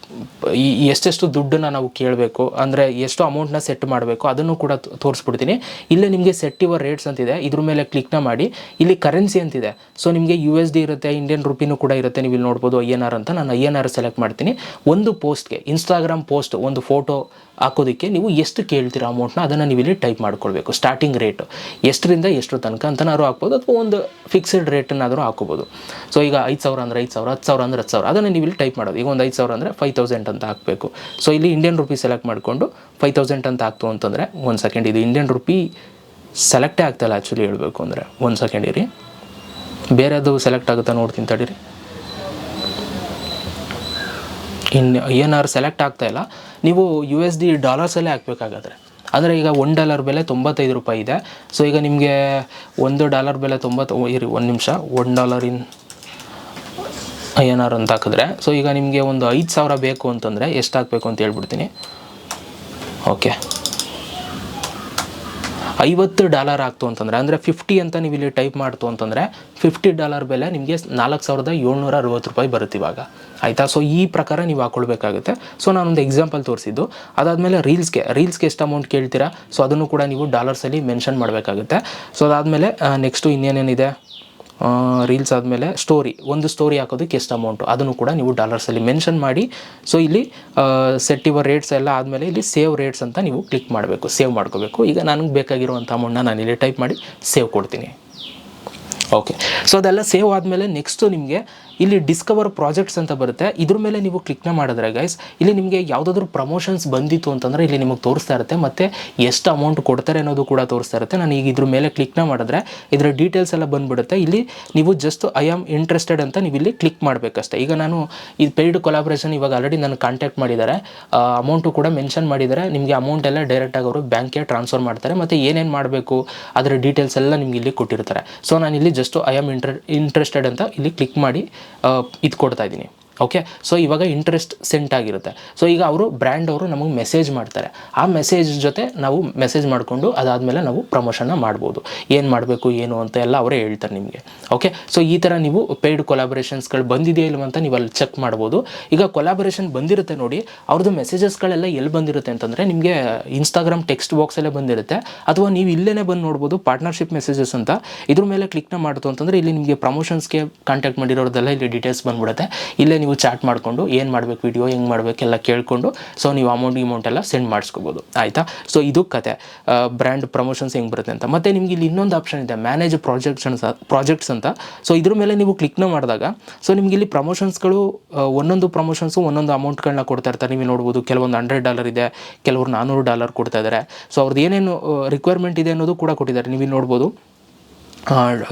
[SPEAKER 1] ಎಷ್ಟೆಷ್ಟು ದುಡ್ಡನ್ನು ನಾವು ಕೇಳಬೇಕು, ಅಂದರೆ ಎಷ್ಟು ಅಮೌಂಟ್ನ ಸೆಟ್ ಮಾಡಬೇಕು ಅದನ್ನು ಕೂಡ ತೋರಿಸ್ಬಿಡ್ತೀನಿ. ಇಲ್ಲೇ ನಿಮಗೆ ಸೆಟ್ ಯುವರ್ ರೇಟ್ಸ್ ಅಂತಿದೆ, ಇದ್ರ ಮೇಲೆ ಕ್ಲಿಕ್ನ ಮಾಡಿ. ಇಲ್ಲಿ ಕರೆನ್ಸಿ ಅಂತಿದೆ, ಸೊ ನಿಮಗೆ USD ಇರುತ್ತೆ, ಇಂಡಿಯನ್ ರುಪಿನೂ ಕೂಡ ಇರುತ್ತೆ. ನೀವು ಇಲ್ಲಿ ನೋಡ್ಬೋದು INR ಅಂತ. ನಾನು INR ಸೆಲೆಕ್ಟ್ ಮಾಡ್ತೀನಿ. ಒಂದು ಪೋಸ್ಟ್ಗೆ, ಇನ್ಸ್ಟಾಗ್ರಾಮ್ ಪೋಸ್ಟ್ ಒಂದು ಫೋಟೋ ಹಾಕೋದಕ್ಕೆ ನೀವು ಎಷ್ಟು ಕೇಳ್ತೀರಾ ಅಮೌಂಟ್ನ ಅದನ್ನು ನೀವು ಇಲ್ಲಿ ಟೈಪ್ ಮಾಡ್ಕೊಳ್ಬೇಕು. ಸ್ಟಾರ್ಟಿಂಗ್ ರೇಟು ಎಷ್ಟರಿಂದ ಎಷ್ಟು ತನಕ ಅಂತನಾದ್ರು ಹಾಕ್ಬೋದು, ಅಥವಾ ಒಂದು ಫಿಕ್ಸ್ಡ್ ರೇಟನ್ನಾದರೂ ಹಾಕೋಬೋದು. ಸೊ ಈಗ 5,000 ಅಂದರೆ 5,000, 10,000 ಅಂದರೆ 10,000 ಅದನ್ನು ನೀವು ಇಲ್ಲಿ ಟೈಪ್ ಮಾಡೋದು. ಈಗ ಒಂದು 5,000 ಅಂದರೆ 5,000 ಅಂತ ಹಾಕಬೇಕು. ಸೊ ಇಲ್ಲಿ ಇಂಡಿಯನ್ ರುಪಿ ಸೆಲೆಕ್ಟ್ ಮಾಡಿಕೊಂಡು 5,000 ಅಂತ ಹಾಕ್ತು ಅಂತಂದರೆ, ಒಂದು ಸೆಕೆಂಡ್, ಇದು ಇಂಡಿಯನ್ ರುಪಿ ಸೆಲೆಕ್ಟೇ ಆಗ್ತಾಯಿಲ್ಲ ಆ್ಯಕ್ಚುಲಿ ಹೇಳ್ಬೇಕು ಅಂದರೆ. ಒಂದು ಸೆಕೆಂಡ್ ಇರಿ, ಬೇರೆದು ಸೆಲೆಕ್ಟ್ ಆಗುತ್ತಾ ನೋಡ್ತೀನಿ ತಡೀರಿ. INR ಸೆಲೆಕ್ಟ್ ಆಗ್ತಾಯಿಲ್ಲ. ನೀವು USD ಡಾಲರ್ಸಲ್ಲೇ ಹಾಕಬೇಕಾಗಾದ್ರೆ, ಅಂದರೆ ಈಗ $1 ಬೆಲೆ $95 ಇದೆ. ಸೊ ಈಗ ನಿಮಗೆ $1 ಬೆಲೆ 90 ಇರಿ ಒಂದು ನಿಮಿಷ, $1 ಇನ್ INR ಅಂತ ಹಾಕಿದ್ರೆ, ಸೊ ಈಗ ನಿಮಗೆ ಒಂದು 5,000 ಬೇಕು ಅಂತಂದರೆ ಎಷ್ಟು ಹಾಕಬೇಕು ಅಂತ ಹೇಳ್ಬಿಡ್ತೀನಿ. ಓಕೆ, $50 ಆಗ್ತು ಅಂತಂದರೆ, ಅಂದರೆ 50 ಅಂತ ನೀವು ಇಲ್ಲಿ ಟೈಪ್ ಮಾಡ್ತು ಅಂತಂದರೆ $50 ಬೆಲೆ ನಿಮಗೆ $4,760 ಬರುತ್ತೆ ಇವಾಗ, ಆಯಿತಾ. ಸೊ ಈ ಪ್ರಕಾರ ನೀವು ಹಾಕ್ಕೊಳ್ಬೇಕಾಗುತ್ತೆ. ಸೊ ನಾನೊಂದು ಎಕ್ಸಾಂಪಲ್ ತೋರಿಸಿದ್ದು. ಅದಾದಮೇಲೆ ರೀಲ್ಸ್ಗೆ ಎಷ್ಟು ಅಮೌಂಟ್ ಕೇಳ್ತೀರಾ, ಸೊ ಅದನ್ನು ಕೂಡ ನೀವು ಡಾಲರ್ಸಲ್ಲಿ ಮೆನ್ಷನ್ ಮಾಡಬೇಕಾಗುತ್ತೆ. ಸೊ ಅದಾದಮೇಲೆ ನೆಕ್ಸ್ಟು ಇನ್ನೇನೇನಿದೆ, ರೀಲ್ಸ್ ಆದಮೇಲೆ ಒಂದು ಸ್ಟೋರಿ ಹಾಕೋದಕ್ಕೆ ಎಷ್ಟು ಅಮೌಂಟು ಅದನ್ನು ಕೂಡ ನೀವು ಡಾಲರ್ಸಲ್ಲಿ ಮೆನ್ಷನ್ ಮಾಡಿ. ಸೊ ಇಲ್ಲಿ ಸೆಟ್ ಯುವರ್ ರೇಟ್ಸ್ ಎಲ್ಲ ಆದಮೇಲೆ ಇಲ್ಲಿ ಸೇವ್ ರೇಟ್ಸ್ ಅಂತ ನೀವು ಕ್ಲಿಕ್ ಮಾಡಬೇಕು, ಸೇವ್ ಮಾಡ್ಕೋಬೇಕು. ಈಗ ನನಗೆ ಬೇಕಾಗಿರುವಂಥ ಅಮೌಂಟ್ನ ನಾನು ಇಲ್ಲಿ ಟೈಪ್ ಮಾಡಿ ಸೇವ್ ಕೊಡ್ತೀನಿ. ಓಕೆ, ಸೊ ಅದೆಲ್ಲ ಸೇವ್ ಆದಮೇಲೆ ನೆಕ್ಸ್ಟು ನಿಮಗೆ ಇಲ್ಲಿ ಡಿಸ್ಕವರ್ ಪ್ರಾಜೆಕ್ಟ್ಸ್ ಅಂತ ಬರುತ್ತೆ. ಇದ್ರ ಮೇಲೆ ನೀವು ಕ್ಲಿಕ್ನ ಮಾಡಿದ್ರೆ ಗೈಸ್, ಇಲ್ಲಿ ನಿಮಗೆ ಯಾವುದಾದ್ರೂ ಪ್ರಮೋಷನ್ಸ್ ಬಂದಿತ್ತು ಅಂತಂದರೆ ಇಲ್ಲಿ ನಿಮಗೆ ತೋರಿಸ್ತಾ ಇರುತ್ತೆ, ಮತ್ತು ಎಷ್ಟು ಅಮೌಂಟ್ ಕೊಡ್ತಾರೆ ಅನ್ನೋದು ಕೂಡ ತೋರಿಸ್ತಾ ಇರುತ್ತೆ. ನಾನು ಈಗ ಇದ್ರ ಮೇಲೆ ಕ್ಲಿಕ್ನ ಮಾಡಿದ್ರೆ ಇದರ ಡೀಟೇಲ್ಸ್ ಎಲ್ಲ ಬಂದುಬಿಡುತ್ತೆ. ಇಲ್ಲಿ ನೀವು ಜಸ್ಟ್ ಐ ಆಮ್ ಇಂಟ್ರೆಸ್ಟೆಡ್ ಅಂತ ನೀವು ಇಲ್ಲಿ ಕ್ಲಿಕ್ ಮಾಡಬೇಕಷ್ಟೇ. ಈಗ ನಾನು ಇದು ಪೇಯ್ಡ್ ಕೊಲಾಬ್ರೇಷನ್ ಇವಾಗ ಆಲ್ರೆಡಿ ನಾನು ಕಾಂಟ್ಯಾಕ್ಟ್ ಮಾಡಿದ್ದಾರೆ, ಅಮೌಂಟು ಕೂಡ ಮೆನ್ಷನ್ ಮಾಡಿದ್ದಾರೆ. ನಿಮಗೆ ಅಮೌಂಟ್ ಎಲ್ಲ ಡೈರೆಕ್ಟಾಗಿ ಅವರು ಬ್ಯಾಂಕ್ಗೆ ಟ್ರಾನ್ಸ್ಫರ್ ಮಾಡ್ತಾರೆ, ಮತ್ತು ಏನೇನು ಮಾಡಬೇಕು ಅದರ ಡೀಟೇಲ್ಸ್ ಎಲ್ಲ ನಿಮ್ಗೆ ಇಲ್ಲಿ ಕೊಟ್ಟಿರ್ತಾರೆ. ಸೊ ನಾನು ಇಲ್ಲಿ ಜಸ್ಟ್ ಐ ಆಮ್ ಇಂಟ್ರೆಸ್ಟೆಡ್ ಅಂತ ಇಲ್ಲಿ ಕ್ಲಿಕ್ ಮಾಡಿ ಇದು ಕೊಡ್ತಾ ಇದ್ದೀನಿ. ಓಕೆ, ಸೊ ಇವಾಗ ಇಂಟ್ರೆಸ್ಟ್ ಸೆಂಟ್ ಆಗಿರುತ್ತೆ. ಸೊ ಈಗ ಅವರು ಬ್ರ್ಯಾಂಡ್ ಅವರು ನಮಗೆ ಮೆಸೇಜ್ ಮಾಡ್ತಾರೆ. ಆ ಮೆಸೇಜ್ ಜೊತೆ ನಾವು ಮೆಸೇಜ್ ಮಾಡಿಕೊಂಡು ಅದಾದಮೇಲೆ ನಾವು ಪ್ರಮೋಷನ್ನ ಮಾಡ್ಬೋದು. ಏನು ಮಾಡಬೇಕು ಏನು ಅಂತ ಎಲ್ಲ ಅವರೇ ಹೇಳ್ತಾರೆ ನಿಮಗೆ. ಓಕೆ, ಸೊ ಈ ಥರ ನೀವು ಪೇಯ್ಡ್ ಕೊಲಾಬ್ರೇಷನ್ಸ್ಗಳು ಬಂದಿದೆಯಾ ಇಲ್ವ ಅಂತ ನೀವು ಅಲ್ಲಿ ಚೆಕ್ ಮಾಡ್ಬೋದು. ಈಗ ಕೊಲಾಬ್ರೇಷನ್ ಬಂದಿರುತ್ತೆ ನೋಡಿ, ಅವ್ರದ್ದು ಮೆಸೇಜಸ್ಗಳೆಲ್ಲ ಎಲ್ಲಿ ಬಂದಿರುತ್ತೆ ಅಂತಂದರೆ ನಿಮಗೆ ಇನ್ಸ್ಟಾಗ್ರಾಮ್ ಟೆಕ್ಸ್ಟ್ ಬಾಕ್ಸಲ್ಲೇ ಬಂದಿರುತ್ತೆ, ಅಥವಾ ನೀವು ಇಲ್ಲೇ ಬಂದು ನೋಡ್ಬೋದು ಪಾರ್ಟ್ನರ್ಶಿಪ್ ಮೆಸೇಜಸ್ ಅಂತ. ಇದ್ರ ಮೇಲೆ ಕ್ಲಿಕ್ನ ಮಾಡ್ತು ಅಂತಂದರೆ ಇಲ್ಲಿ ನಿಮಗೆ ಪ್ರಮೋಷನ್ಸ್ಗೆ ಕಾಂಟ್ಯಾಕ್ಟ್ ಮಾಡಿರೋದೆಲ್ಲ ಇಲ್ಲಿ ಡೀಟೇಲ್ಸ್ ಬಂದ್ಬಿಡುತ್ತೆ. ಇಲ್ಲೇ ನೀವು ಚಾಟ್ ಮಾಡಿಕೊಂಡು ಏನು ಮಾಡಬೇಕು, ವಿಡಿಯೋ ಹೆಂಗೆ ಮಾಡಬೇಕು ಎಲ್ಲ ಕೇಳಿಕೊಂಡು ಸೊ ನೀವು ಅಮೌಂಟ್ ಎಲ್ಲ ಸೆಂಡ್ ಮಾಡಿಸ್ಕೋಬೋದು, ಆಯಿತಾ. ಸೊ ಇದು ಕತೆ ಬ್ರ್ಯಾಂಡ್ ಪ್ರಮೋಷನ್ಸ್ ಹೆಂಗೆ ಬರುತ್ತೆ ಅಂತ. ಮತ್ತು ನಿಮಗೆ ಇಲ್ಲಿ ಇನ್ನೊಂದು ಆಪ್ಷನ್ ಇದೆ, ಮ್ಯಾನೇಜ್ ಪ್ರಾಜೆಕ್ಟ್ಸ್ ಅಂತ. ಸೊ ಇದ್ರ ಮೇಲೆ ನೀವು ಕ್ಲಿಕ್ನ ಮಾಡಿದಾಗ ಸೊ ನಿಮಗೆ ಇಲ್ಲಿ ಪ್ರಮೋಷನ್ಸ್ಗಳು ಒಂದೊಂದು ಪ್ರಮೋಷನ್ಸು ಒಂದೊಂದು ಅಮೌಂಟ್ಗಳನ್ನ ಕೊಡ್ತಾ ಇರ್ತಾರೆ. ನೀವು ನೋಡ್ಬೋದು ಕೆಲವೊಂದು $100 ಇದೆ, ಕೆಲವರು $400 ಕೊಡ್ತಾ ಇದ್ದಾರೆ. ಸೊ ಅವ್ರದ್ದು ಏನೇನು ರಿಕ್ವೈರ್ಮೆಂಟ್ ಇದೆ ಅನ್ನೋದು ಕೂಡ ಕೊಟ್ಟಿದ್ದಾರೆ. ನೀವು ಇಲ್ಲಿ ನೋಡ್ಬೋದು,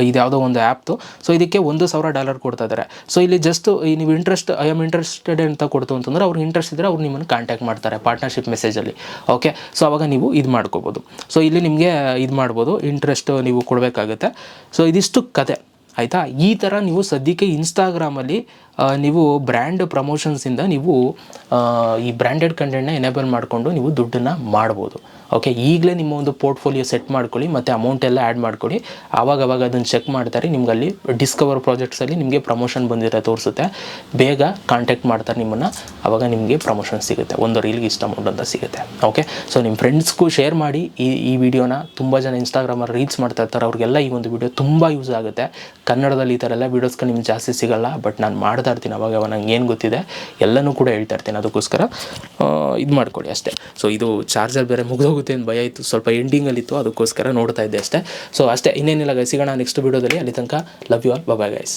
[SPEAKER 1] ಇದು ಯಾವುದೋ ಒಂದು ಆ್ಯಪ್ತು. ಸೊ ಇದಕ್ಕೆ $1,000 ಕೊಡ್ತಾ ಇದ್ದಾರೆ. ಸೊ ಇಲ್ಲಿ ಜಸ್ಟ್ ನೀವು ಐ ಆಮ್ ಇಂಟ್ರೆಸ್ಟೆಡ್ ಅಂತ ಕೊಡ್ತು ಅಂತಂದರೆ ಅವ್ರಿಗೆ ಇಂಟ್ರೆಸ್ಟ್ ಇದ್ದರೆ ಅವ್ರು ನಿಮ್ಮನ್ನು ಕಾಂಟ್ಯಾಕ್ಟ್ ಮಾಡ್ತಾರೆ ಪಾರ್ಟ್ನರ್ಶಿಪ್ ಮೆಸೇಜಲ್ಲಿ. ಓಕೆ, ಸೊ ಅವಾಗ ನೀವು ಇದು ಮಾಡ್ಕೋಬೋದು. ಸೊ ಇಲ್ಲಿ ನಿಮಗೆ ಇದು ಮಾಡ್ಬೋದು, ಇಂಟ್ರೆಸ್ಟ್ ನೀವು ಕೊಡಬೇಕಾಗುತ್ತೆ. ಸೊ ಇದಿಷ್ಟು ಕತೆ, ಆಯಿತಾ. ಈ ಥರ ನೀವು ಸದ್ಯಕ್ಕೆ ಇನ್ಸ್ಟಾಗ್ರಾಮಲ್ಲಿ ನೀವು ಬ್ರ್ಯಾಂಡ್ ಪ್ರಮೋಷನ್ಸಿಂದ ನೀವು ಈ ಬ್ರ್ಯಾಂಡೆಡ್ ಕಂಟೆಂಟ್ನ ಎನೇಬಲ್ ಮಾಡಿಕೊಂಡು ನೀವು ದುಡ್ಡನ್ನು ಮಾಡ್ಬೋದು. ಓಕೆ, ಈಗಲೇ ನಿಮ್ಮ ಒಂದು ಪೋರ್ಟ್ಫೋಲಿಯೋ ಸೆಟ್ ಮಾಡ್ಕೊಳ್ಳಿ ಮತ್ತು ಅಮೌಂಟ್ ಎಲ್ಲ ಆ್ಯಡ್ ಮಾಡ್ಕೊಳ್ಳಿ. ಆವಾಗ ಅದನ್ನು ಚೆಕ್ ಮಾಡ್ತಾರೆ. ನಿಮ್ಗೆ ಅಲ್ಲಿ ಡಿಸ್ಕವರ್ ಪ್ರಾಜೆಕ್ಟ್ಸಲ್ಲಿ ನಿಮಗೆ ಪ್ರಮೋಷನ್ ಬಂದಿರೋ ತೋರಿಸುತ್ತೆ. ಬೇಗ ಕಾಂಟ್ಯಾಕ್ಟ್ ಮಾಡ್ತಾರೆ ನಿಮ್ಮನ್ನು, ಆವಾಗ ನಿಮಗೆ ಪ್ರಮೋಷನ್ ಸಿಗುತ್ತೆ. ಒಂದು ರೀಲ್ಗೆ ಇಷ್ಟು ಅಮೌಂಟ್ ಅಂತ ಸಿಗುತ್ತೆ. ಓಕೆ, ಸೊ ನಿಮ್ಮ ಫ್ರೆಂಡ್ಸ್ಗೂ ಶೇರ್ ಮಾಡಿ ಈ ವಿಡಿಯೋನ. ತುಂಬ ಜನ ಇನ್ಸ್ಟಾಗ್ರಾಮಲ್ಲಿ ರೀಲ್ಸ್ ಮಾಡ್ತಾ ಇರ್ತಾರೆ, ಅವ್ರಿಗೆಲ್ಲ ಈ ಒಂದು ವಿಡಿಯೋ ತುಂಬ ಯೂಸ್ ಆಗುತ್ತೆ. ಕನ್ನಡದಲ್ಲಿ ಈ ಥರ ಎಲ್ಲ ವೀಡಿಯೋಸ್ಗಳು ನಿಮ್ಗೆ ಜಾಸ್ತಿ ಸಿಗೋಲ್ಲ, ಬಟ್ ನಾನು ಮಾಡ್ತಾ ಇರ್ತೀನಿ ಅವಾಗ ನಂಗೆ ಏನು ಗೊತ್ತಿದೆ ಎಲ್ಲನೂ ಕೂಡ ಹೇಳ್ತಾ ಇರ್ತೀನಿ. ಅದಕ್ಕೋಸ್ಕರ ಇದು ಮಾಡ್ಕೊಳ್ಳಿ ಅಷ್ಟೇ. ಸೊ ಇದು ಚಾರ್ಜರ್ ಬೇರೆ ಮುಗಿದೋಗುತ್ತೆ ಅಂತ ಭಯ ಇತ್ತು, ಸ್ವಲ್ಪ ಎಂಡಿಂಗಲ್ಲಿತ್ತು, ಅದಕ್ಕೋಸ್ಕರ ನೋಡ್ತಾ ಇದ್ದೆ ಅಷ್ಟೇ. ಸೊ ಅಷ್ಟೇ, ಇನ್ನೇನಿಲ್ಲ ಗೈಸ್, ಸಿಗೋಣ ನೆಕ್ಸ್ಟ್ ವೀಡಿಯೋದಲ್ಲಿ. ಅಲ್ಲಿ ತನಕ love you all, bye guys.